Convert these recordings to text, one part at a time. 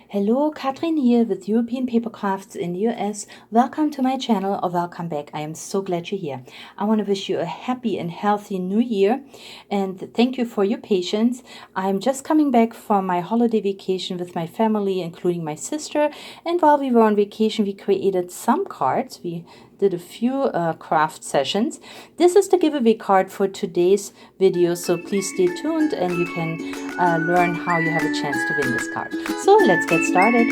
Hello, Katrin here with European Paper Crafts in the US. Welcome to my channel or welcome back. I am so glad you're here. I want to wish you a happy and healthy new year and thank you for your patience. I'm just coming back from my holiday vacation with my family, including my sister. And while we were on vacation, we created some cards. We did a few craft sessions. This is the giveaway card for today's video, so please stay tuned and you can learn how you have a chance to win this card. So let's get started.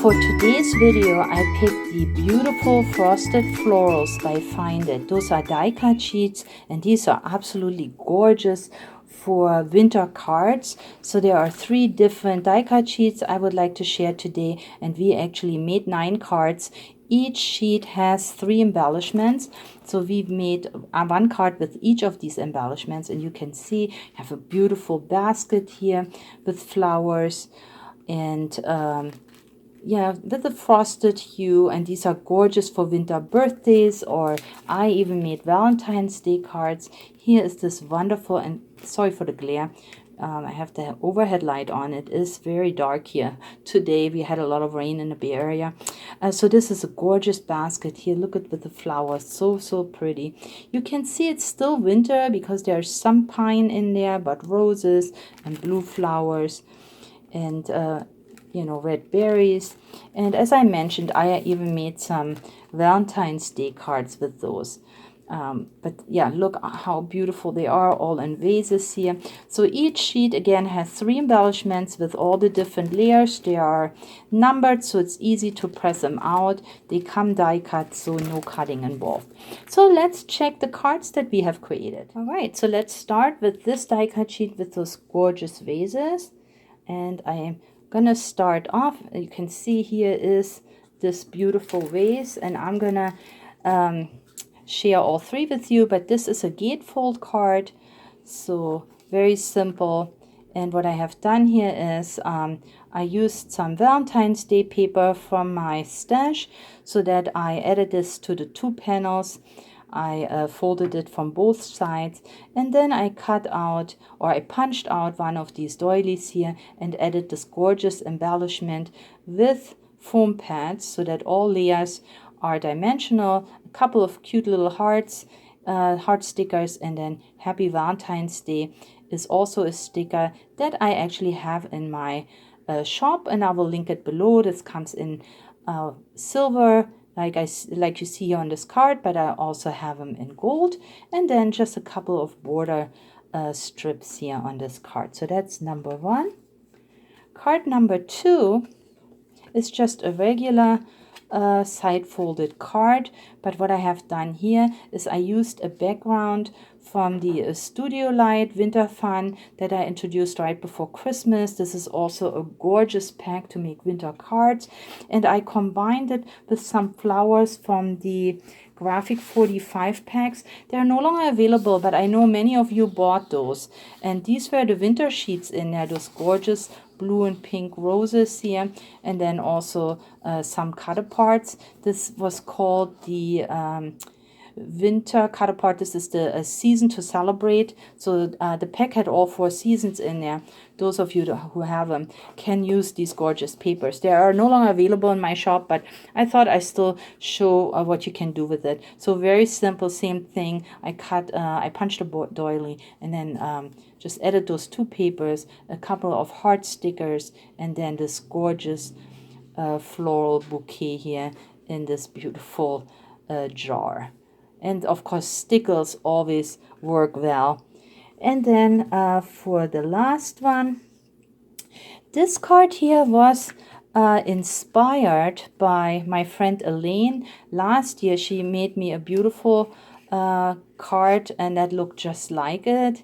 For today's video, I picked the beautiful Frosted Florals by FindIt. Those are die cut sheets and these are absolutely gorgeous for winter cards. So there are 3 different die cut sheets I would like to share today, and we actually made 9 cards. Each sheet has 3 embellishments, so we've made 1 card with each of these embellishments, and you can see I have a beautiful basket here with flowers and yeah, with a frosted hue, and these are gorgeous for winter birthdays, or I even made Valentine's Day cards. Here is this wonderful, and sorry for the glare, I have the overhead light on. It is very dark here today. We had a lot of rain in the Bay Area. So this is a gorgeous basket here. Look at with the flowers. So pretty. You can see it's still winter because there's some pine in there, but roses and blue flowers and you know, red berries. And as I mentioned, I even made some Valentine's Day cards with those. But yeah, look how beautiful they are, all in vases here. So each sheet again has 3 embellishments with all the different layers. They are numbered, so it's easy to press them out. They come die cut, so no cutting involved. So let's check the cards that we have created. All right, so let's start with this die cut sheet with those gorgeous vases. And I am gonna start off. You can see here is this beautiful vase, and I'm gonna share all 3 with you, but this is a gatefold card, so very simple. And what I have done here is I used some Valentine's Day paper from my stash so that I added this to the 2 panels. I folded it from both sides, and then I cut out, or I punched out one of these doilies here and added this gorgeous embellishment with foam pads so that all layers are dimensional. A couple of cute little hearts, heart stickers, and then Happy Valentine's Day is also a sticker that I actually have in my shop, and I will link it below. This comes in silver, like you see here on this card, but I also have them in gold, and then just a couple of border strips here on this card. So that's number 1. Card number 2 is just a regular side folded card, but what I have done here is I used a background from the Studio Light Winter Fun that I introduced right before Christmas. This is also a gorgeous pack to make winter cards, and I combined it with some flowers from the Graphic 45 packs. They are no longer available, but I know many of you bought those, and these were the winter sheets in there, those gorgeous blue and pink roses here, and then also some cut aparts. This was called the winter cut apart. This is the season to celebrate. So the pack had all 4 seasons in there. Those of you who have them can use these gorgeous papers. They are no longer available in my shop, but I thought I still show what you can do with it. So very simple, same thing. I punched a doily and then just added those 2 papers, a couple of heart stickers, and then this gorgeous floral bouquet here in this beautiful jar. And of course, stickers always work well. And then for the last one, this card here was inspired by my friend Elaine. Last year, she made me a beautiful card, and that looked just like it.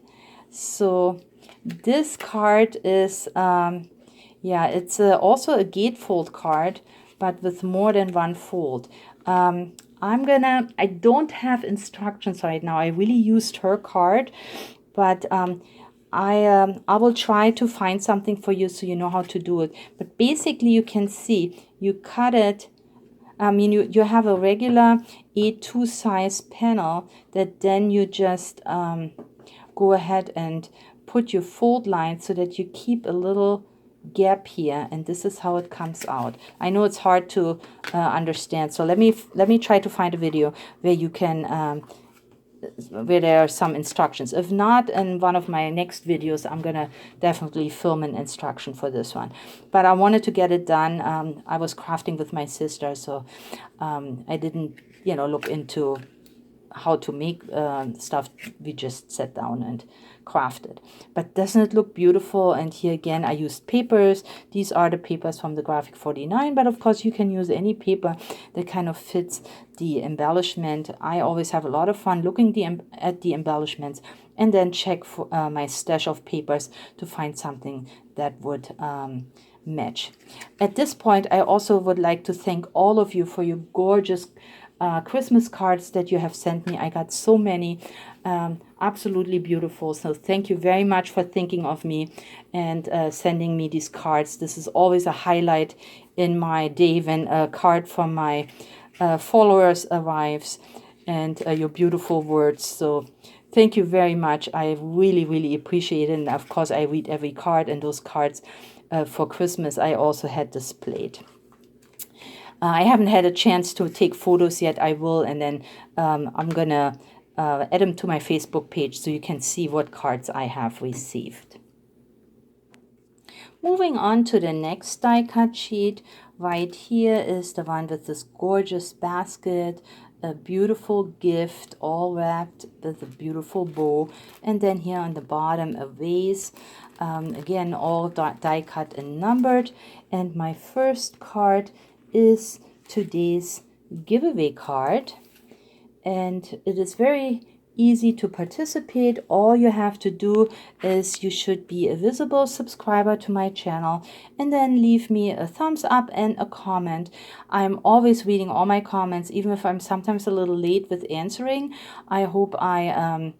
So this card is, yeah, it's also a gatefold card, but with more than 1 fold. I don't have instructions right now. I really used her card, but I will try to find something for you so you know how to do it. But basically you can see, you cut it, you have a regular A2 size panel that then you just go ahead and put your fold line so that you keep a little gap here, and this is how it comes out. I know it's hard to understand, so let me try to find a video where you can where there are some instructions. If not, in one of my next videos, I'm gonna definitely film an instruction for this one. But I wanted to get it done. I was crafting with my sister, so I didn't, you know, look into how to make stuff. We just sat down and crafted. But doesn't it look beautiful? And here again, I used papers. These are the papers from the Graphic 49, but of course you can use any paper that kind of fits the embellishment. I always have a lot of fun looking at the embellishments and then check for my stash of papers to find something that would match. At this point, I also would like to thank all of you for your gorgeous Christmas cards that you have sent me. I got so many, absolutely beautiful. So thank you very much for thinking of me and sending me these cards. This is always a highlight in my day when a card from my followers arrives, and your beautiful words. So thank you very much. I really, really appreciate it. And of course, I read every card, and those cards for Christmas I also had displayed. I haven't had a chance to take photos yet. I will, and then I'm gonna add them to my Facebook page so you can see what cards I have received. Moving on to the next die cut sheet. Right here is the one with this gorgeous basket, a beautiful gift all wrapped with a beautiful bow, and then here on the bottom a vase. Again, all die cut and numbered. And my first card is today's giveaway card, and it is very easy to participate. All you have to do is you should be a visible subscriber to my channel and then leave me a thumbs up and a comment. I'm always reading all my comments, even if I'm sometimes a little late with answering. I hope I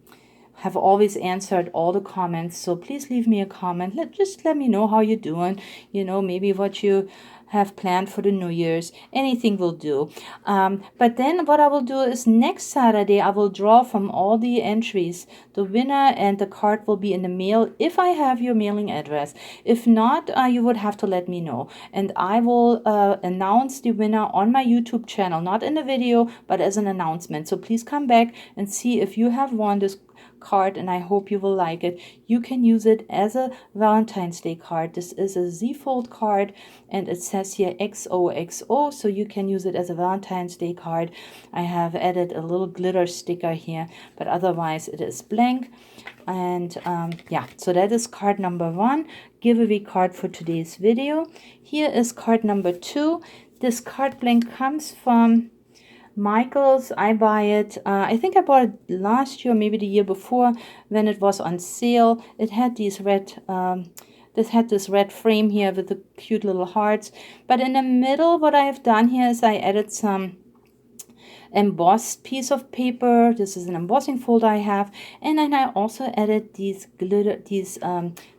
have always answered all the comments, so please leave me a comment. Just let me know how you're doing, you know, maybe what you have planned for the New Year's. Anything will do. But then what I will do is next Saturday I will draw from all the entries the winner, and the card will be in the mail if I have your mailing address. If not, you would have to let me know, and I will announce the winner on my YouTube channel, not in the video but as an announcement. So please come back and see if you have won this card, and I hope you will like it. You can use it as a Valentine's Day card. This is a Z-fold card, and it says here XOXO, so you can use it as a Valentine's Day card. I have added a little glitter sticker here, but otherwise it is blank. And yeah, so that is card number 1, giveaway card for today's video. Here is card number 2. This card blank comes from Michael's. I buy it, I think I bought it last year, maybe the year before, when it was on sale. It had these red, this red frame here with the cute little hearts. But in the middle, what I have done here is I added some embossed piece of paper. This is an embossing folder I have, and then I also added these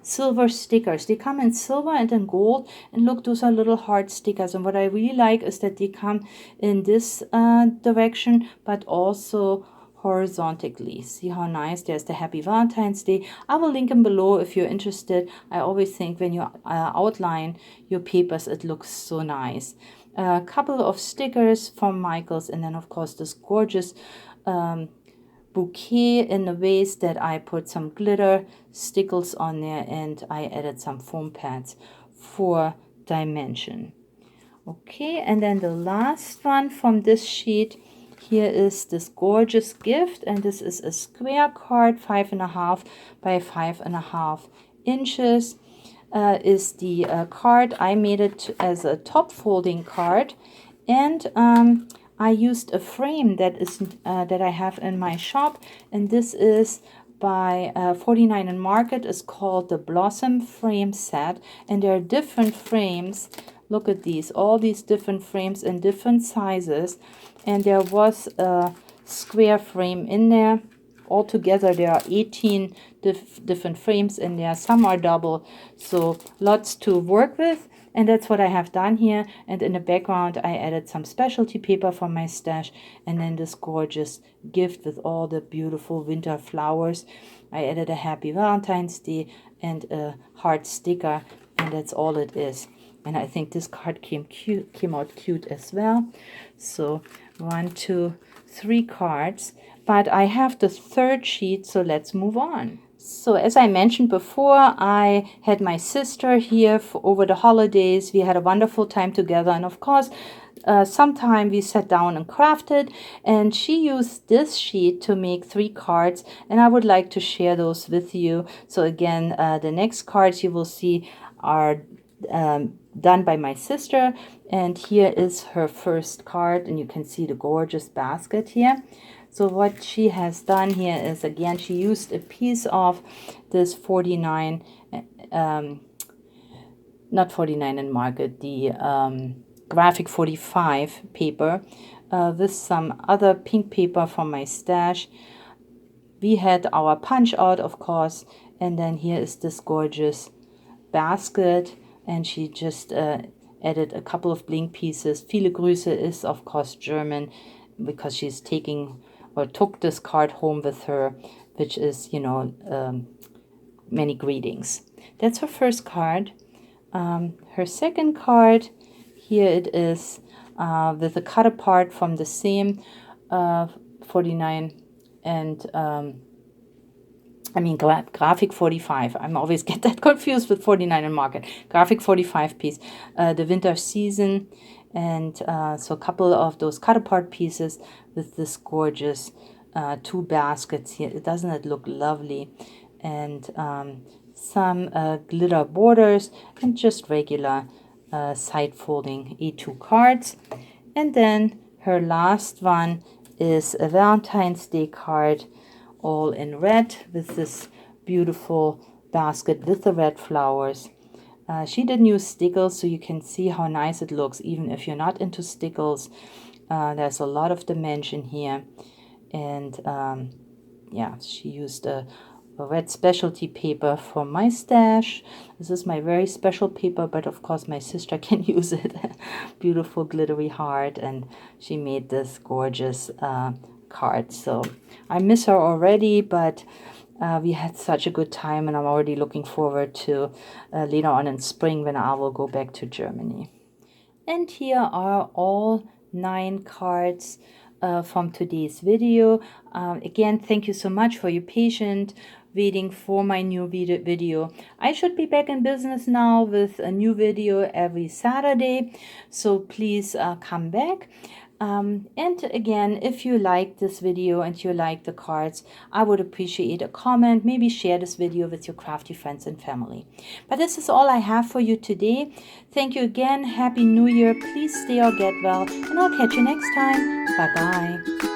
silver stickers. They come in silver and in gold, and look, those are little heart stickers. And what I really like is that they come in this direction, but also horizontally. See how nice? There's the Happy Valentine's Day. I will link them below if you're interested. I always think when you outline your papers, it looks so nice. A couple of stickers from Michael's, and then of course this gorgeous bouquet in the vase that I put some glitter stickles on there, and I added some foam pads for dimension. Okay, and then the last one from this sheet, here is this gorgeous gift, and this is a square card, 5.5 by 5.5 inches. Is the card. I made it as a top folding card, and I used a frame that is that I have in my shop, and this is by 49 and Market. Is called the Blossom Frame Set, and there are different frames. Look at these, all these different frames in different sizes, and there was a square frame in there. Altogether there are 18 different frames in there. Some are double, so lots to work with. And that's what I have done here. And in the background, I added some specialty paper from my stash, and then this gorgeous gift with all the beautiful winter flowers. I added a happy Valentine's Day and a heart sticker, and that's all it is. And I think this card came out cute as well. So 1, 2, 3 cards. But I have the third sheet, so let's move on. So as I mentioned before, I had my sister here over the holidays. We had a wonderful time together. And of course, sometime we sat down and crafted. And she used this sheet to make 3 cards. And I would like to share those with you. So again, the next cards you will see are done by my sister. And here is her first card. And you can see the gorgeous basket here. So what she has done here is, again, she used a piece of this 49, not 49 in market, the graphic 45 paper with some other pink paper from my stash. We had our punch out, of course, and then here is this gorgeous basket, and she just added a couple of bling pieces. Viele Grüße is, of course, German, because she's taking or took this card home with her, which is, you know, many greetings. That's her first card. Her second card, here it is, with a cut apart from the same 49 and I mean graphic 45. I'm always get that confused with 49 and market. Graphic 45 piece, the winter season, and so a couple of those cut apart pieces with this gorgeous 2 baskets here. Doesn't it look lovely? And some glitter borders and just regular side folding A2 cards. And then her last one is a Valentine's Day card, all in red, with this beautiful basket with the red flowers. She didn't use stickles, so you can see how nice it looks, even if you're not into stickles. There's a lot of dimension here. And yeah, she used a red specialty paper from my stash. This is my very special paper, but of course my sister can use it. Beautiful glittery heart, and she made this gorgeous card. So I miss her already, but we had such a good time, and I'm already looking forward to later on in spring when I will go back to Germany. And here are all 9 cards from today's video. Again, thank you so much for your patience waiting for my new video. I should be back in business now with a new video every Saturday, so please come back. And again, if you like this video and you like the cards, I would appreciate a comment. Maybe share this video with your crafty friends and family. But this is all I have for you today. Thank you again. Happy New Year. Please stay or get well, and I'll catch you next time. Bye-bye.